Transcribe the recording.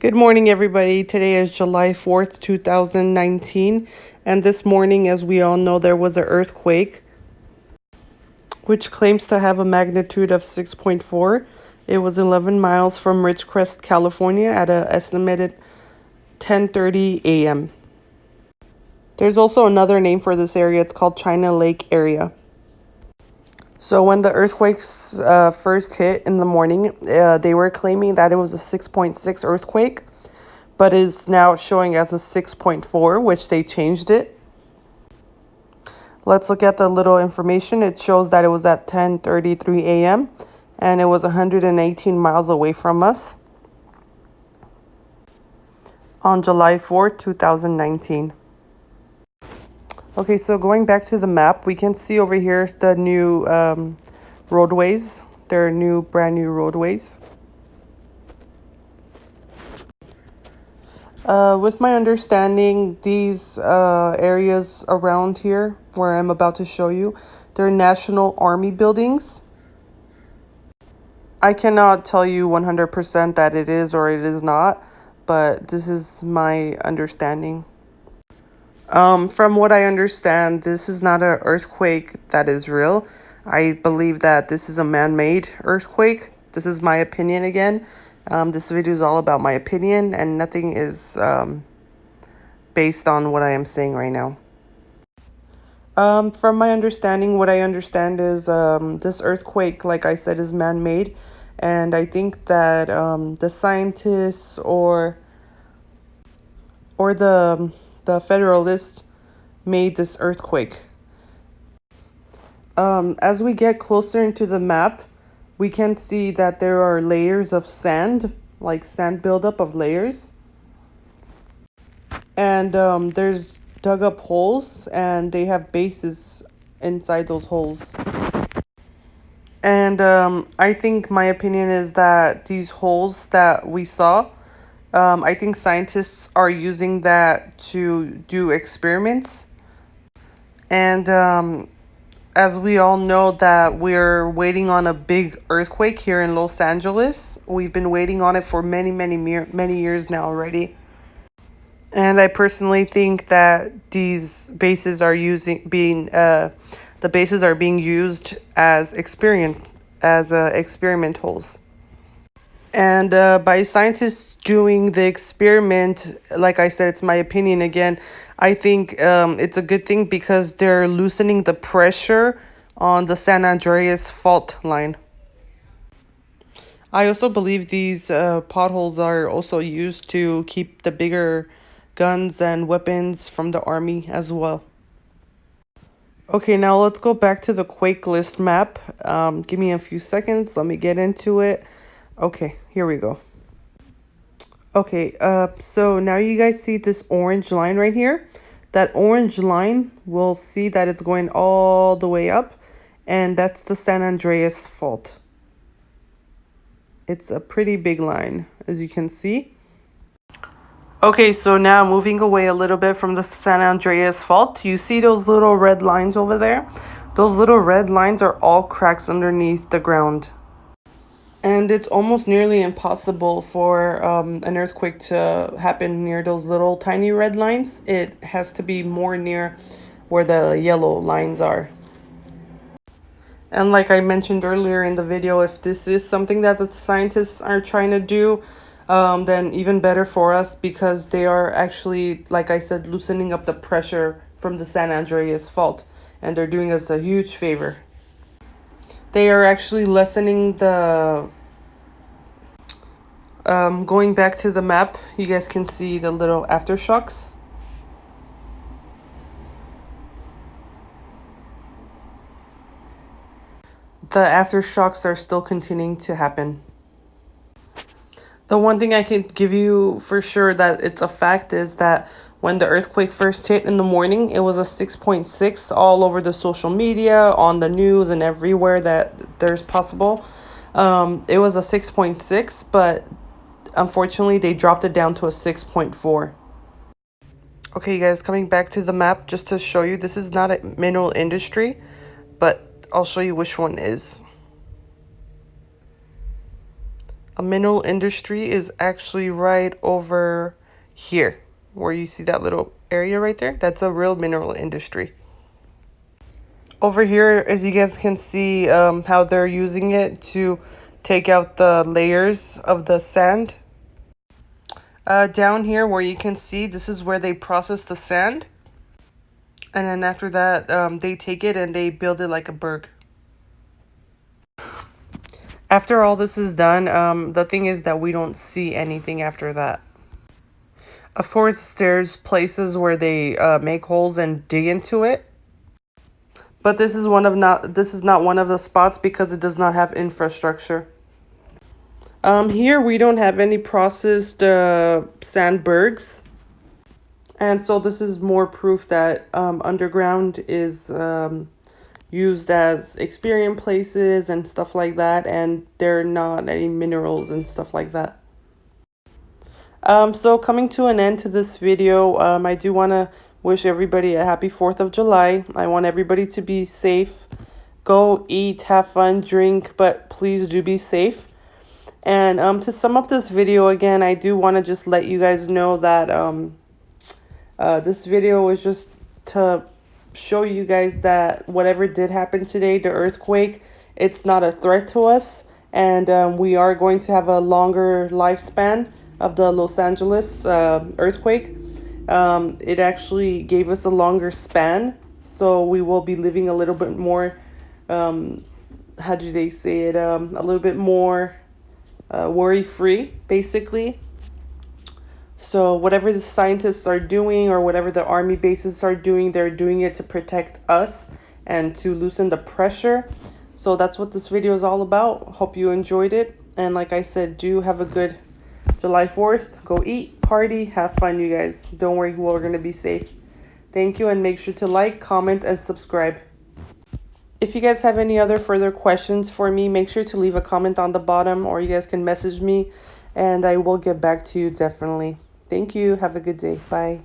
Good morning, everybody. Today is July 4th, 2019. And this morning, as we all know, there was an earthquake, which claims to have a magnitude of 6.4. It was 11 miles from Ridgecrest, California at an estimated 10:30 a.m. There's also another name for this area. It's called China Lake area. So when the earthquakes first hit in the morning, they were claiming that it was a 6.6 earthquake, but is now showing as a 6.4, which they changed it. Let's look at the little information. It shows that it was at 10:33 a.m. and it was 118 miles away from us on July 4th, 2019. Okay, so going back to the map, we can see over here the new roadways. They're brand new roadways. With my understanding, these areas around here, where I'm about to show you, they're National Army buildings. I cannot tell you 100% that it is or it is not, but this is my understanding. From what I understand, this is not an earthquake that is real. I believe that this is a man-made earthquake. This is my opinion again. This video is all about my opinion, and nothing is based on what I am saying right now. From my understanding, what I understand is this earthquake, like I said, is man-made, and I think that the scientists or the Federalists made this earthquake. As we get closer into the map, we can see that there are layers of sand, like sand buildup of layers. And there's dug up holes, and they have bases inside those holes. And I think my opinion is that these holes that we saw, I think scientists are using that to do experiments. And as we all know that we're waiting on a big earthquake here in Los Angeles. We've been waiting on it for many years now already. And I personally think that these bases are the bases are being used as experiment holes. And by scientists doing the experiment, like I said, it's my opinion again, I think it's a good thing because they're loosening the pressure on the San Andreas fault line. I also believe these potholes are also used to keep the bigger guns and weapons from the army as well. Okay, now let's go back to the quake list map. Give me a few seconds. Let me get into it. Okay, here we go. Okay, so now you guys see this orange line right here. That orange line, we'll see that it's going all the way up, and that's the San Andreas fault. It's a pretty big line, as you can see. Okay, so now moving away a little bit from the San Andreas fault, you see those little red lines over there? Those little red lines are all cracks underneath the ground. And it's almost nearly impossible for an earthquake to happen near those little tiny red lines. It has to be more near where the yellow lines are. And like I mentioned earlier in the video, if this is something that the scientists are trying to do, then even better for us, because they are actually, like I said, loosening up the pressure from the San Andreas fault. And they're doing us a huge favor. They are actually lessening the... going back to the map, you guys can see the little aftershocks. The aftershocks are still continuing to happen. The one thing I can give you for sure that it's a fact is that when the earthquake first hit in the morning, it was a 6.6 all over the social media, on the news, and everywhere that there's possible. It was a 6.6, but unfortunately, they dropped it down to a 6.4. Okay, you guys, coming back to the map just to show you, this is not a mineral industry, but I'll show you which one is. A mineral industry is actually right over here, where you see that little area right there. That's a real mineral industry. Over here, as you guys can see, how they're using it to take out the layers of the sand. Down here where you can see, this is where they process the sand. And then after that, they take it and they build it like a berg. After all this is done, the thing is that we don't see anything after that. Of course, there's places where they make holes and dig into it. But this is not one of the spots because it does not have infrastructure. Here we don't have any processed sandbergs. And so this is more proof that underground is used as experiment places and stuff like that, and there are not any minerals and stuff like that. So coming to an end to this video, I do want to wish everybody a happy 4th of July. I want everybody to be safe. Go eat, have fun, drink, but please do be safe. And to sum up this video again, I do want to just let you guys know that this video was just to show you guys that whatever did happen today, the earthquake, it's not a threat to us. And we are going to have a longer lifespan of the Los Angeles earthquake. It actually gave us a longer span. So we will be living a little bit more, how do they say it, a little bit more worry-free, basically. So whatever the scientists are doing or whatever the army bases are doing, they're doing it to protect us and to loosen the pressure. So that's what this video is all about. Hope you enjoyed it. And like I said, do have a good July 4th. Go eat, party, have fun, you guys. Don't worry, we're going to be safe. Thank you, and make sure to like, comment, and subscribe. If you guys have any other further questions for me, make sure to leave a comment on the bottom, or you guys can message me and I will get back to you definitely. Thank you. Have a good day. Bye.